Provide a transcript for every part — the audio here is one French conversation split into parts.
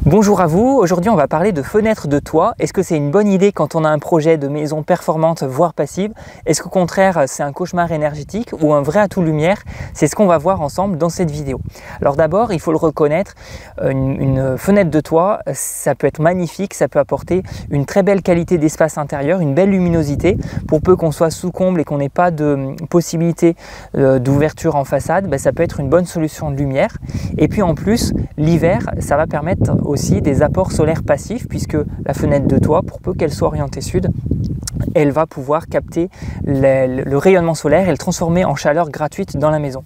Bonjour à vous, aujourd'hui on va parler de fenêtres de toit. Est-ce que c'est une bonne idée quand on a un projet de maison performante voire passive? Est-ce qu'au contraire c'est un cauchemar énergétique ou un vrai atout lumière? C'est ce qu'on va voir ensemble dans cette vidéo. Alors d'abord il faut le reconnaître, une fenêtre de toit ça peut être magnifique, ça peut apporter une très belle qualité d'espace intérieur, une belle luminosité. Pour peu qu'on soit sous comble et qu'on n'ait pas de possibilité d'ouverture en façade, ça peut être une bonne solution de lumière. Et puis en plus l'hiver ça va permettre aussi des apports solaires passifs, puisque la fenêtre de toit, pour peu qu'elle soit orientée sud, elle va pouvoir capter le rayonnement solaire et le transformer en chaleur gratuite dans la maison.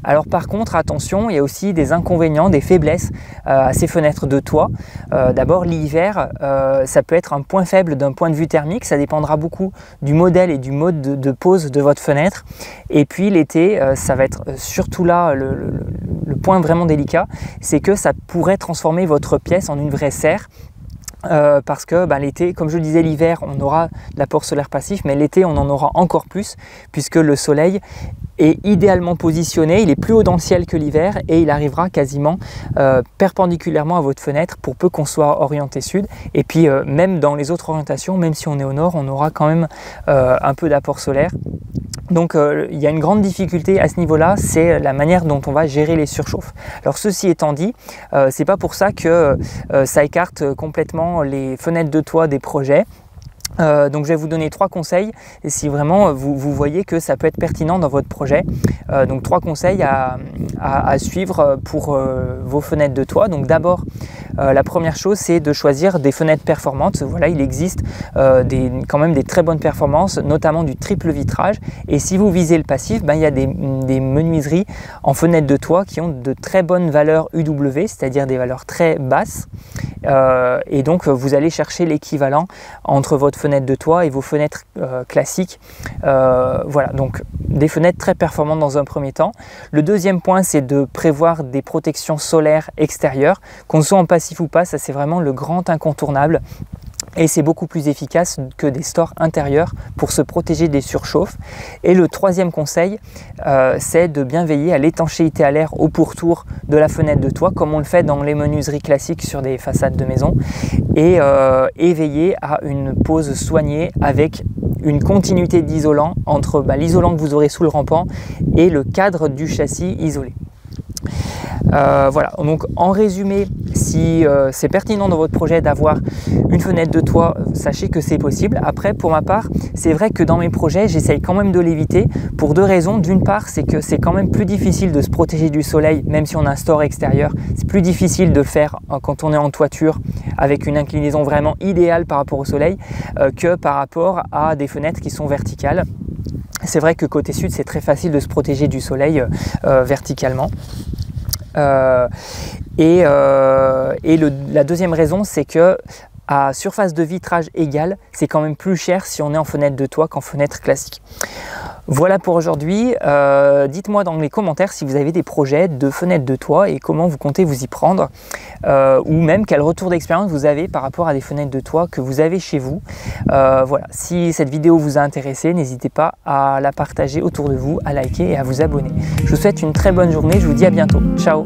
Alors par contre, attention, il y a aussi des inconvénients, des faiblesses à ces fenêtres de toit. D'abord, l'hiver, ça peut être un point faible d'un point de vue thermique, ça dépendra beaucoup du modèle et du mode de pose de votre fenêtre. Et puis l'été, ça va être surtout là le point vraiment délicat, c'est que ça pourrait transformer votre pièce en une vraie serre. Parce que l'été, comme je le disais, l'hiver on aura de l'apport solaire passif, mais l'été on en aura encore plus, puisque le soleil est idéalement positionné, il est plus haut dans le ciel que l'hiver et il arrivera quasiment perpendiculairement à votre fenêtre, pour peu qu'on soit orienté sud. Et puis même dans les autres orientations, même si on est au nord, on aura quand même un peu d'apport solaire. Donc il y a une grande difficulté à ce niveau-là, c'est la manière dont on va gérer les surchauffes. Alors ceci étant dit, c'est pas pour ça que ça écarte complètement les fenêtres de toit des projets. Donc je vais vous donner 3 conseils et si vraiment vous voyez que ça peut être pertinent dans votre projet. Donc 3 conseils à suivre pour vos fenêtres de toit. Donc d'abord, la première chose, c'est de choisir des fenêtres performantes. Voilà, il existe quand même des très bonnes performances, notamment du triple vitrage. Et si vous visez le passif, il y a des menuiseries en fenêtres de toit qui ont de très bonnes valeurs UW, c'est-à-dire des valeurs très basses. Et donc vous allez chercher l'équivalent entre votre fenêtre de toit et vos fenêtres classiques. Voilà, donc des fenêtres très performantes dans un premier temps. Le deuxième point, c'est de prévoir des protections solaires extérieures, qu'on soit en passif ou pas, ça c'est vraiment le grand incontournable. Et c'est beaucoup plus efficace que des stores intérieurs pour se protéger des surchauffes. Et le troisième conseil, c'est de bien veiller à l'étanchéité à l'air au pourtour de la fenêtre de toit, comme on le fait dans les menuiseries classiques sur des façades de maison, et veiller à une pose soignée avec une continuité d'isolant entre l'isolant que vous aurez sous le rampant et le cadre du châssis isolé. Voilà, donc en résumé, si c'est pertinent dans votre projet d'avoir une fenêtre de toit, sachez que c'est possible. Après, pour ma part, c'est vrai que dans mes projets, j'essaye quand même de l'éviter pour 2 raisons. D'une part, c'est que c'est quand même plus difficile de se protéger du soleil, même si on a un store extérieur. C'est plus difficile de le faire quand on est en toiture avec une inclinaison vraiment idéale par rapport au soleil que par rapport à des fenêtres qui sont verticales. C'est vrai que côté sud, c'est très facile de se protéger du soleil verticalement. La deuxième raison, c'est que à surface de vitrage égale, c'est quand même plus cher si on est en fenêtre de toit qu'en fenêtre classique. Voilà pour aujourd'hui. Dites-moi dans les commentaires si vous avez des projets de fenêtres de toit et comment vous comptez vous y prendre, ou même quel retour d'expérience vous avez par rapport à des fenêtres de toit que vous avez chez vous. Voilà, si cette vidéo vous a intéressé, n'hésitez pas à la partager autour de vous, à liker et à vous abonner. Je vous souhaite une très bonne journée, je vous dis à bientôt. Ciao!